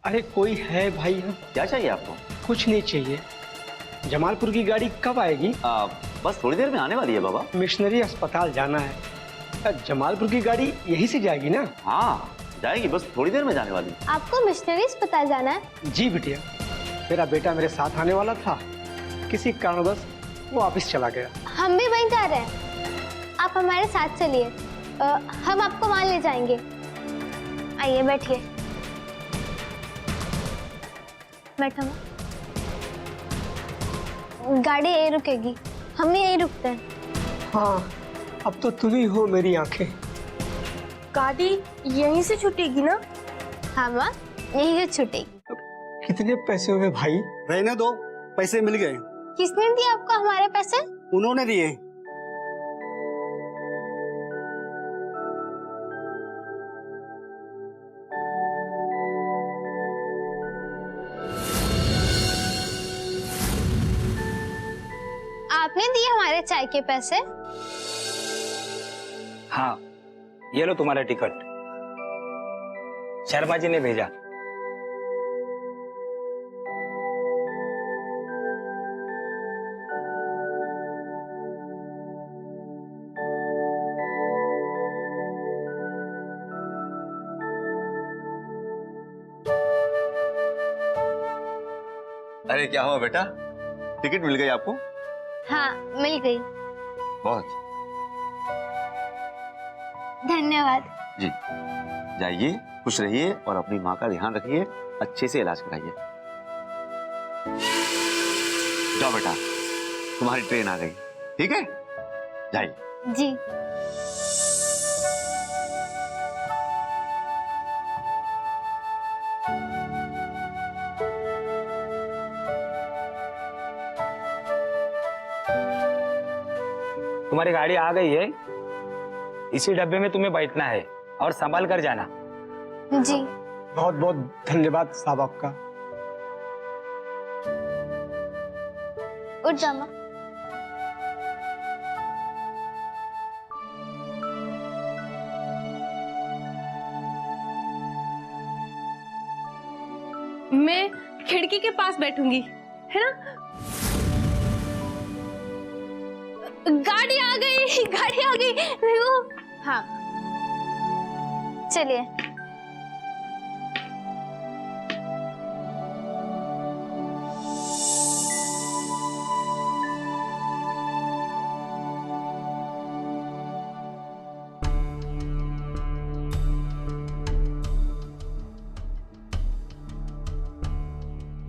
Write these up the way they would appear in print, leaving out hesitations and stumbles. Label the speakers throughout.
Speaker 1: अरे कोई है भाई?
Speaker 2: क्या चाहिए आपको?
Speaker 1: कुछ नहीं चाहिए। जमालपुर की गाड़ी कब आएगी?
Speaker 2: बस थोड़ी देर में आने वाली है बाबा।
Speaker 1: मिशनरी अस्पताल जाना है। जमालपुर की गाड़ी यहीं से जाएगी ना?
Speaker 2: हाँ जाएगी, बस थोड़ी देर में जाने वाली है।
Speaker 3: आपको मिशनरी अस्पताल जाना है?
Speaker 1: जी बिटिया, मेरा बेटा मेरे साथ आने वाला था, किसी कारणवश वो ऑफिस चला गया।
Speaker 3: हम भी वहीं जा रहे हैं, आप हमारे साथ चलिए, हम आपको वहां ले जाएंगे। आइए बैठिए। बैठो। गाड़ी यहीं रुकेगी, हम भी यहीं रुकते हैं।
Speaker 1: हाँ, अब तो तुम ही हो मेरी आंखें।
Speaker 4: गाड़ी यहीं से छूटेगी ना?
Speaker 3: हाँ माँ, यहीं से छूटेगी।
Speaker 1: कितने पैसे हुए भाई?
Speaker 5: रहने दो, पैसे मिल गए।
Speaker 3: किसने दिए आपको हमारे पैसे?
Speaker 5: उन्होंने दिए।
Speaker 3: आपने दिए हमारे चाय के पैसे?
Speaker 6: हाँ, ये लो तुम्हारा टिकट, शर्मा जी ने भेजा।
Speaker 2: अरे क्या हुआ बेटा, टिकट मिल गई आपको?
Speaker 3: हाँ मिल गई।
Speaker 2: बहुत
Speaker 3: धन्यवाद।
Speaker 2: जी, जाइए, खुश रहिए और अपनी माँ का ध्यान रखिए, अच्छे से इलाज कराइए। जाओ बेटा, तुम्हारी ट्रेन आ गई, ठीक है? जाइए।
Speaker 3: जी।
Speaker 6: तुम्हारी गाड़ी आ गई है, इसी डब्बे में तुम्हें बैठना है और संभाल कर जाना।
Speaker 3: जी।
Speaker 1: बहुत बहुत धन्यवाद साहब आपका।
Speaker 3: उठ जा माँ।
Speaker 4: मैं खिड़की के पास बैठूंगी, है ना? गाड़ी आ गई, गाड़ी आ गई, देखो।
Speaker 3: हाँ चलिए।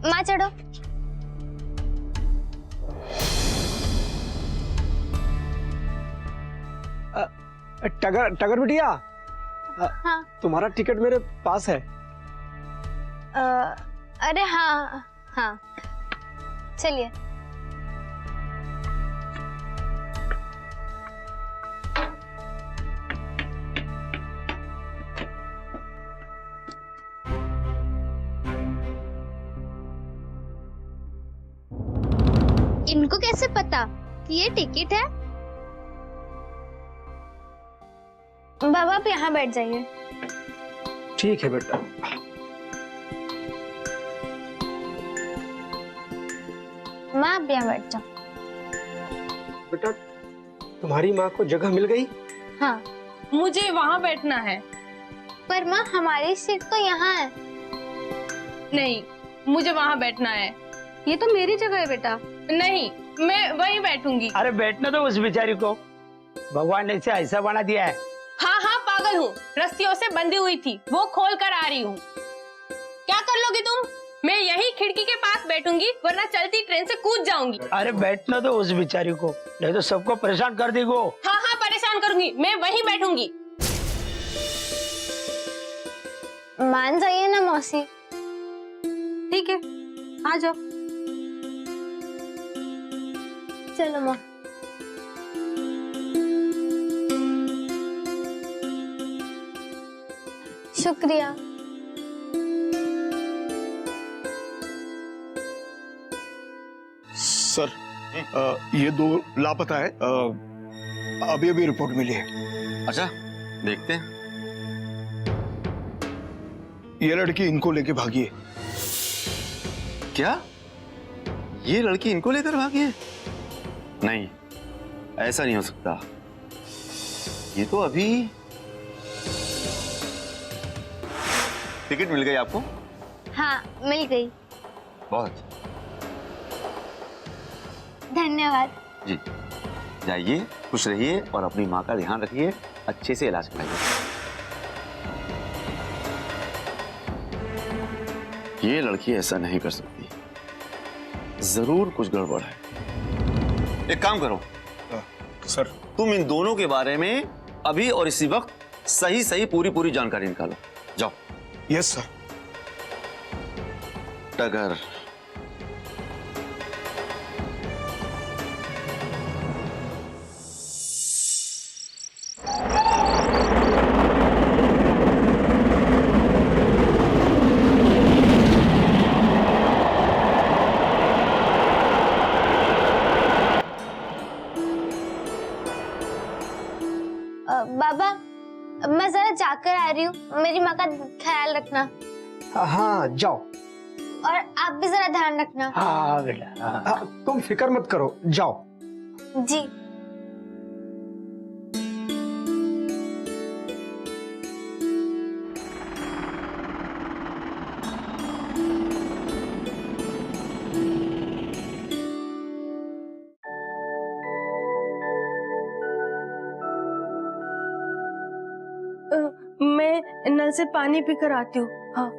Speaker 3: माँ चढ़ो।
Speaker 1: टगर टगर बिटिया,
Speaker 3: हाँ।
Speaker 1: तुम्हारा टिकट मेरे पास है।
Speaker 3: अरे हाँ हाँ, चलिए। इनको कैसे पता कि ये टिकट है? बाबा आप यहाँ बैठ जाइए।
Speaker 1: ठीक है बेटा।
Speaker 3: माँ आप यहाँ बैठ जाओ।
Speaker 1: बेटा, तुम्हारी माँ को जगह मिल गई?
Speaker 3: हाँ,
Speaker 4: मुझे वहां बैठना है।
Speaker 3: पर माँ हमारी सीट तो यहाँ है।
Speaker 4: नहीं, मुझे वहां बैठना है।
Speaker 3: ये तो मेरी जगह है बेटा।
Speaker 4: नहीं, मैं वहीं बैठूंगी।
Speaker 6: अरे बैठना तो उस बेचारी को, भगवान ने इसे ऐसा बना दिया है।
Speaker 4: हाँ हाँ पागल हूँ, रस्सियों से बंधी हुई थी, वो खोल कर आ रही हूँ। क्या कर लोगी तुम? मैं यही खिड़की के पास बैठूंगी, वरना चलती ट्रेन से कूद जाऊंगी।
Speaker 6: अरे बैठना तो उस बेचारी को, नहीं तो सबको परेशान कर देगी वो।
Speaker 4: हाँ हाँ परेशान करूंगी, मैं वहीं बैठूंगी।
Speaker 3: मान जाइए ना मौसी।
Speaker 4: ठीक है, आ जाओ।
Speaker 3: चलो माँ। शुक्रिया।
Speaker 5: सर, ये दो लापता है। अभी अभी रिपोर्ट मिली है।
Speaker 2: अच्छा, देखते हैं।
Speaker 5: ये लड़की इनको लेके भागी है।
Speaker 2: क्या ये लड़की इनको लेकर भागी है? नहीं, ऐसा नहीं हो सकता। ये तो अभी टिकट मिल गई आपको?
Speaker 3: हाँ, मिल गई।
Speaker 2: बहुत अच्छा।
Speaker 3: धन्यवाद।
Speaker 2: जी, जाइए, खुश रहिए और अपनी माँ का ध्यान रखिए, अच्छे से इलाज कराइए। ये लड़की ऐसा नहीं कर सकती, जरूर कुछ गड़बड़ है। एक काम करो
Speaker 5: सर।
Speaker 2: तुम इन दोनों के बारे में अभी और इसी वक्त सही सही पूरी जानकारी निकालो। जाओ।
Speaker 5: Yes sir.
Speaker 2: टगर,
Speaker 3: बाबा, मैं जरा जाकर आ रही हूँ, मेरी माँ का ख्याल रखना।
Speaker 1: हाँ जाओ।
Speaker 3: और आप भी जरा ध्यान रखना।
Speaker 1: हाँ बेटा, तुम फिक्र मत करो, जाओ।
Speaker 3: जी।
Speaker 4: मैं नल से पानी पीकर आती हूँ। हाँ।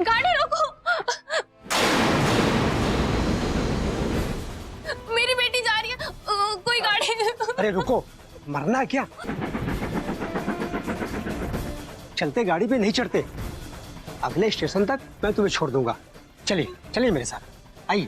Speaker 4: गाड़ी रोको, मेरी बेटी जा रही है, कोई गाड़ी।
Speaker 1: अरे रुको, मरना है क्या? चलते गाड़ी पे नहीं चढ़ते। अगले स्टेशन तक मैं तुम्हें छोड़ दूंगा। चलिए चलिए मेरे साथ, आइए।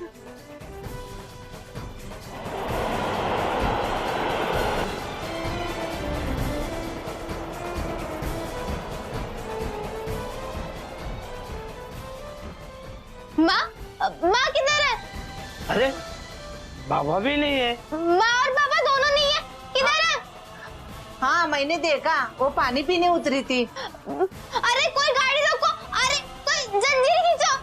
Speaker 3: माँ किधर है?
Speaker 6: अरे बाबा भी नहीं है।
Speaker 3: माँ और पापा दोनों नहीं है, किधर है?
Speaker 7: हाँ मैंने देखा, वो पानी पीने उतरी थी।
Speaker 3: अरे कोई गाड़ी रोको, अरे कोई जंजीर खींचो।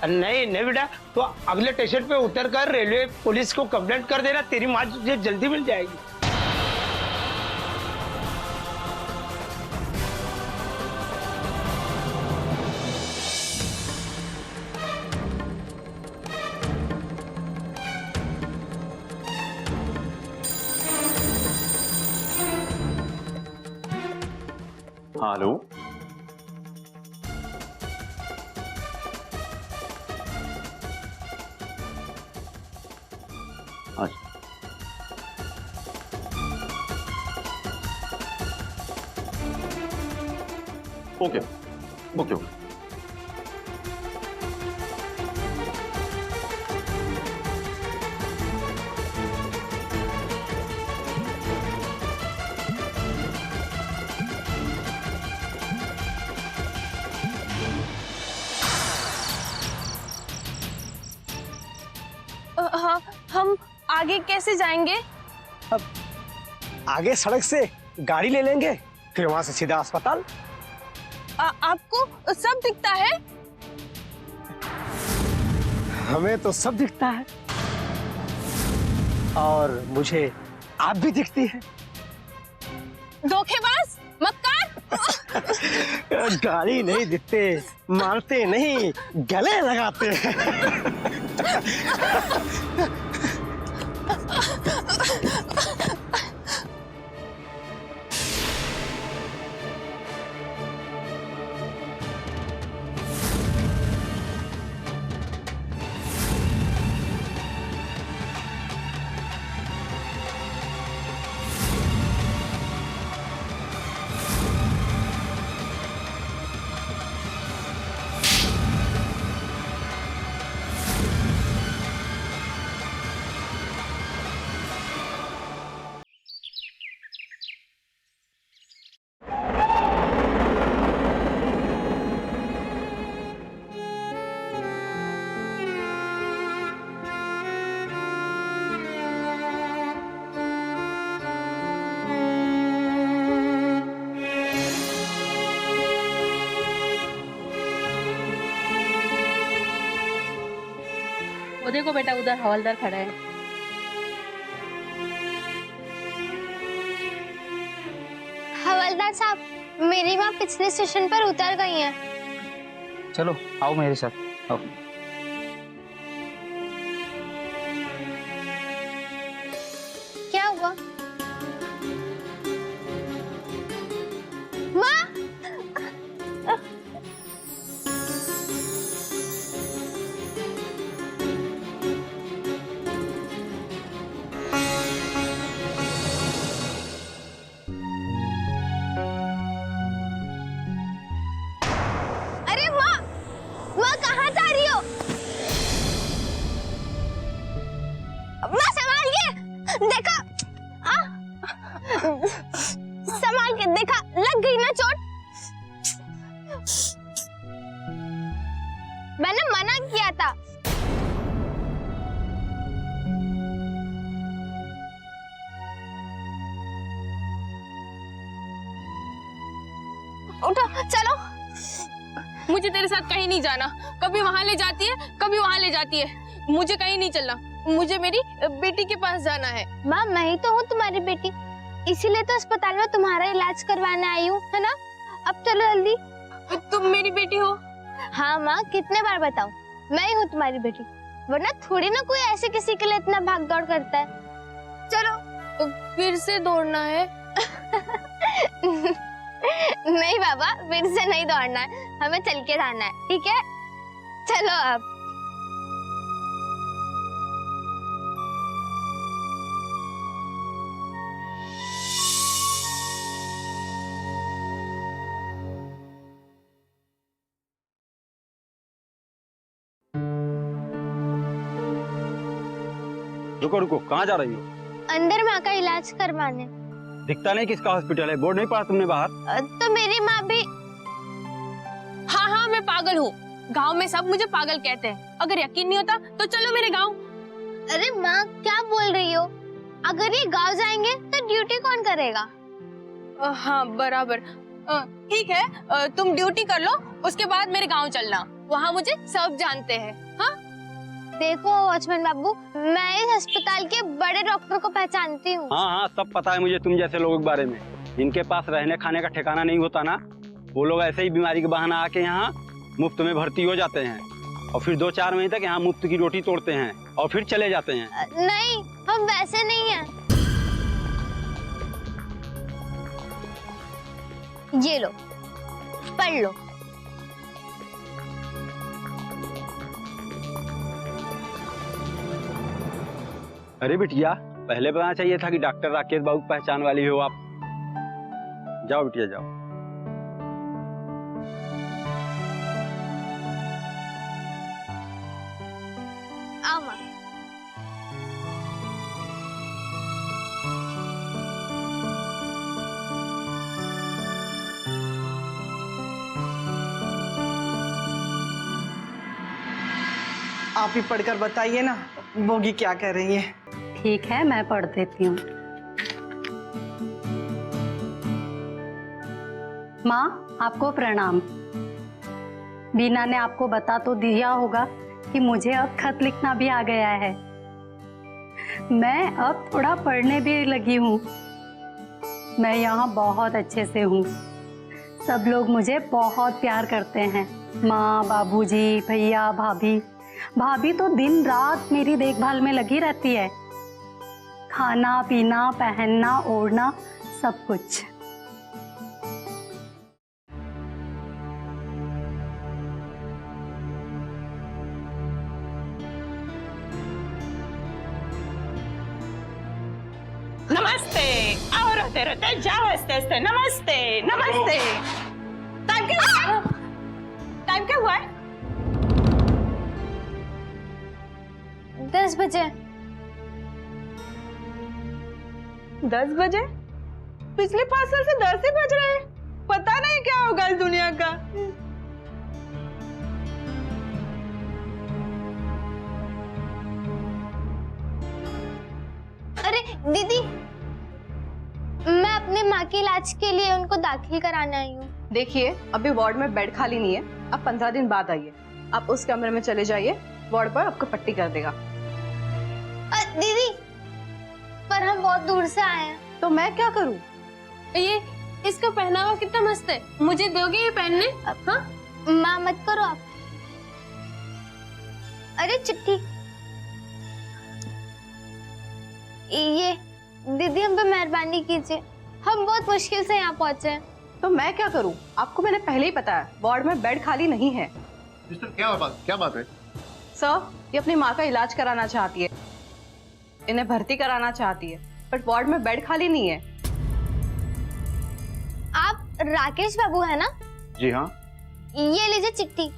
Speaker 6: नहीं नहीं बेटा, तो अगले स्टेशन पे उतर कर रेलवे पुलिस को कंप्लेंट कर देना, तेरी माँ तुझे जल्दी मिल जाएगी।
Speaker 2: हेलो, अच्छा, ओके ओके ओके।
Speaker 4: हाँ, हम आगे कैसे जाएंगे?
Speaker 1: आगे सड़क से गाड़ी ले लेंगे, फिर वहां से सीधा अस्पताल।
Speaker 4: आपको सब दिखता है?
Speaker 1: हमें तो सब दिखता है और मुझे आप भी दिखती है।
Speaker 4: धोखेबाज, मक्कार।
Speaker 1: गाड़ी नहीं दिखते, मारते नहीं, गले लगाते हैं।
Speaker 4: देखो बेटा, उधर हवलदार खड़ा है।
Speaker 3: हवलदार साहब, मेरी माँ पिछले स्टेशन पर उतर गई हैं।
Speaker 8: चलो आओ मेरे साथ, आओ।
Speaker 3: क्या हुआ? माँ! अरे माँ! माँ कहाँ जा रही हो? माँ संभाल के! देखा, संभाल के देखा, लग गई ना चोट। मैंने मना किया था। उठो, चलो।
Speaker 4: मुझे तेरे साथ कहीं नहीं जाना। कभी वहां ले जाती है, कभी वहां ले जाती है। मुझे कहीं नहीं चलना। मुझे मेरी बेटी के पास जाना है।
Speaker 3: माँ, मैं ही तो हूँ तुम्हारी बेटी, इसीलिए तो अस्पताल में तुम्हारा इलाज करवाने आई हूँ, है ना? अब चलो जल्दी।
Speaker 4: तुम मेरी बेटी हो?
Speaker 3: हाँ माँ, कितने बार बताऊं, मैं ही हूँ तुम्हारी बेटी। वरना थोड़ी ना कोई ऐसे किसी के लिए इतना भाग दौड़ करता है। चलो।
Speaker 4: फिर से दौड़ना है?
Speaker 3: नहीं बाबा, फिर से नहीं दौड़ना है, हमें चल के जाना है, ठीक है? चलो अब।
Speaker 8: रुको रुको, कहाँ जा रही हो?
Speaker 3: अंदर माँ का इलाज करवाने।
Speaker 8: दिखता नहीं किसका हॉस्पिटल है, बोर्ड नहीं पढ़ा तुमने बाहर?
Speaker 3: तो मेरी माँ भी।
Speaker 4: हाँ हाँ, मैं पागल हूँ। गांव में सब मुझे पागल कहते हैं। अगर यकीन नहीं होता तो चलो मेरे गांव।
Speaker 3: अरे माँ, क्या बोल रही हो? अगर ये गांव जाएंगे तो ड्यूटी कौन करेगा?
Speaker 4: हाँ बराबर। ठीक है, तुम ड्यूटी कर लो, उसके बाद मेरे गांव चलना। वहाँ मुझे सब जानते हैं। हाँ
Speaker 3: देखो वॉचमैन बाबू, मैं इस अस्पताल के बड़े डॉक्टर को पहचानती हूँ।
Speaker 8: हाँ हाँ, सब पता है मुझे तुम जैसे लोगों के बारे में। इनके पास रहने खाने का ठिकाना नहीं होता ना, वो लोग ऐसे ही बीमारी के बहाना आके यहाँ मुफ्त में भर्ती हो जाते हैं और फिर 2-4 महीने तक यहाँ मुफ्त की रोटी तोड़ते हैं और फिर चले जाते हैं।
Speaker 3: नहीं, हम वैसे नहीं हैं। ये लो, पढ़ लो।
Speaker 8: अरे बिटिया, पहले बताना चाहिए था कि डॉक्टर राकेश बाबू की पहचान वाली हो आप। जाओ बिटिया जाओ।
Speaker 3: आओ माँ।
Speaker 7: आप ही पढ़कर बताइए ना, बोगी क्या कह रही है?
Speaker 9: ठीक है, मैं पढ़ देती हूँ। माँ, आपको प्रणाम। बीना ने आपको बता तो दिया होगा कि मुझे अब खत लिखना भी आ गया है। मैं अब थोड़ा पढ़ने भी लगी हूँ। मैं यहाँ बहुत अच्छे से हूँ। सब लोग मुझे बहुत प्यार करते हैं। माँ, बाबूजी, भैया, भाभी। भाभी तो दिन रात मेरी देखभाल में लगी रहती है। खाना पीना, पहनना, ओढ़ना, सब कुछ।
Speaker 7: नमस्ते। आओ, रहते रहते जाओ, हंसते हंसते। नमस्ते नमस्ते। टाइम क्या हुआ है?
Speaker 3: 10 बजे।
Speaker 7: 10 बजे? पिछले 5 साल से 10 ही बज रहे हैं। पता नहीं क्या होगा इस दुनिया का।
Speaker 3: अरे दीदी, मैं अपनी माँ के इलाज के लिए उनको दाखिल कराने आई हूँ।
Speaker 10: देखिए, अभी वार्ड में बेड खाली नहीं है। आप 15 दिन बाद आइए। आप उस कमरे में चले जाइए,
Speaker 7: वार्ड बॉय आपको पट्टी कर देगा।
Speaker 3: दीदी, पर हम बहुत दूर से आए हैं।
Speaker 7: तो मैं क्या करूं?
Speaker 4: ये इसका पहनावा कितना मस्त है, मुझे दोगे ये पहनने? हाँ
Speaker 3: माँ मत करो आप। अरे चिट्ठी, ये दीदी हम पे मेहरबानी कीजिए, हम बहुत मुश्किल से यहाँ पहुंचे हैं।
Speaker 7: तो मैं क्या करूं? आपको मैंने पहले ही बताया वार्ड में बेड खाली नहीं है।
Speaker 2: सिस्टर क्या बात है?
Speaker 7: सर, ये अपनी माँ का इलाज कराना चाहती है, इन्हें भर्ती कराना चाहती है, बट वार्ड में बेड खाली नहीं है।
Speaker 3: आप राकेश बाबू है ना?
Speaker 2: जी हाँ।
Speaker 3: ये लीजिए चिट्ठी।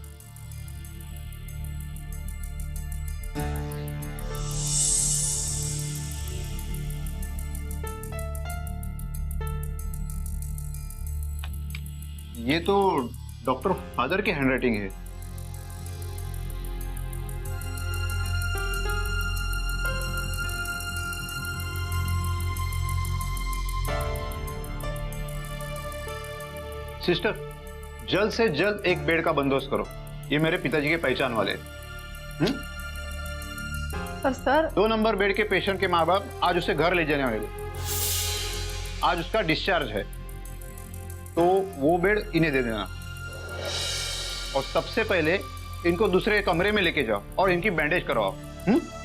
Speaker 2: ये तो डॉक्टर फादर की हैंडराइटिंग है। सिस्टर, जल्द से जल्द एक बेड का बंदोबस्त करो, ये मेरे पिताजी के पहचान वाले हैं।
Speaker 7: पर सर,
Speaker 2: 2 नंबर बेड के पेशेंट के माँ बाप आज उसे घर ले जाने वाले, आज उसका डिस्चार्ज है, तो वो बेड इन्हें दे देना और सबसे पहले इनको दूसरे कमरे में लेके जाओ और इनकी बैंडेज करवाओ।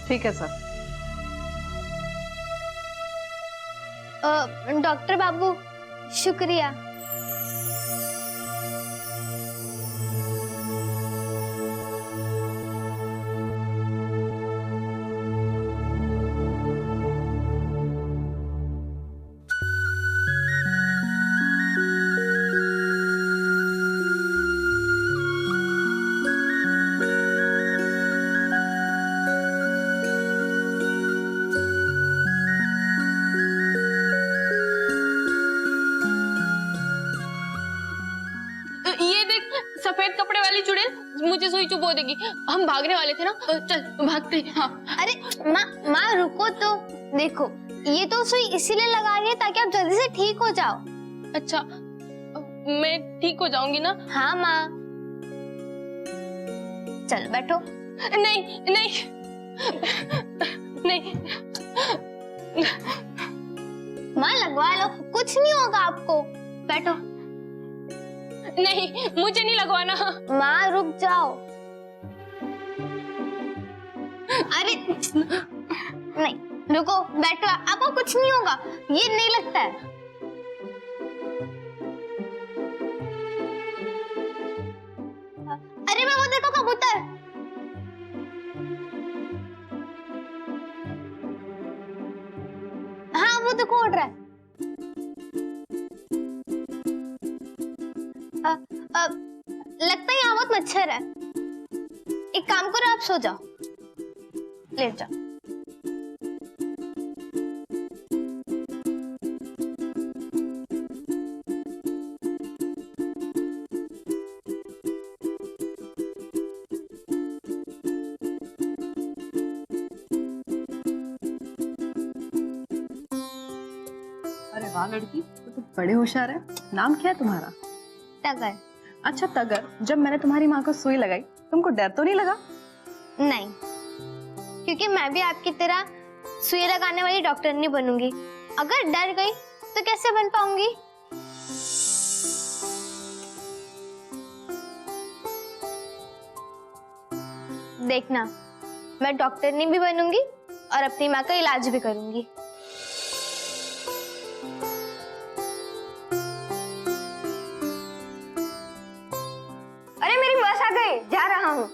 Speaker 7: ठीक है सर।
Speaker 3: डॉक्टर बाबू, शुक्रिया।
Speaker 4: ये देख, सफेद कपड़े वाली चुड़ैल मुझे सुई चुभो देगी। हम भागने वाले थे ना, चल भागते हैं। हाँ।
Speaker 3: अरे माँ रुको तो, देखो ये तो सुई इसीलिए लगा रही है ताकि आप जल्दी से ठीक हो जाओ।
Speaker 4: अच्छा, मैं ठीक हो जाऊंगी ना?
Speaker 3: हाँ माँ, चल बैठो।
Speaker 4: नहीं नहीं नहीं,
Speaker 3: माँ लगवा लो, कुछ नहीं होगा आपको, बैठो।
Speaker 4: नहीं, मुझे नहीं लगवाना।
Speaker 3: माँ रुक जाओ। अरे नहीं, रुको, बैठो, आपको कुछ नहीं होगा, ये नहीं लगता है। अरे मैं वो देखो कबूतर। हाँ वो देखो उड़ रहा है। लगता है यहाँ बहुत मच्छर है। एक काम करो, आप सो जाओ, लेट जाओ।
Speaker 7: अरे वाह लड़की, तो बड़े होशियार है। नाम क्या है तुम्हारा?
Speaker 3: टगर।
Speaker 7: अच्छा तगर, जब मैंने तुम्हारी माँ को सुई लगाई तुमको डर तो नहीं लगा?
Speaker 3: नहीं, क्योंकि मैं भी आपकी तरह सुई लगाने वाली डॉक्टर नहीं बनूंगी। अगर डर गई तो कैसे बन पाऊंगी? देखना, मैं डॉक्टर नहीं भी बनूंगी और अपनी माँ का इलाज भी करूंगी। अरे मेरी बस आ गई, जा रहा हूँ।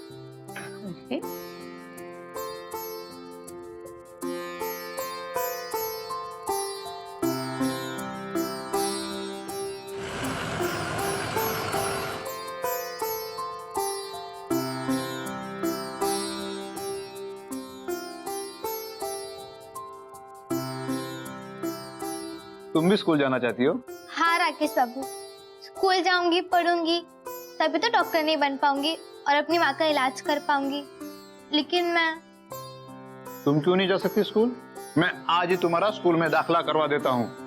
Speaker 2: तुम भी स्कूल जाना चाहती हो?
Speaker 3: हाँ राकेश बाबू, स्कूल जाऊंगी, पढ़ूंगी, तभी तो डॉक्टर नहीं बन पाऊंगी और अपनी माँ का इलाज कर पाऊंगी। लेकिन
Speaker 2: तुम क्यों नहीं जा सकती स्कूल? मैं आज ही तुम्हारा स्कूल में दाखिला करवा देता हूँ।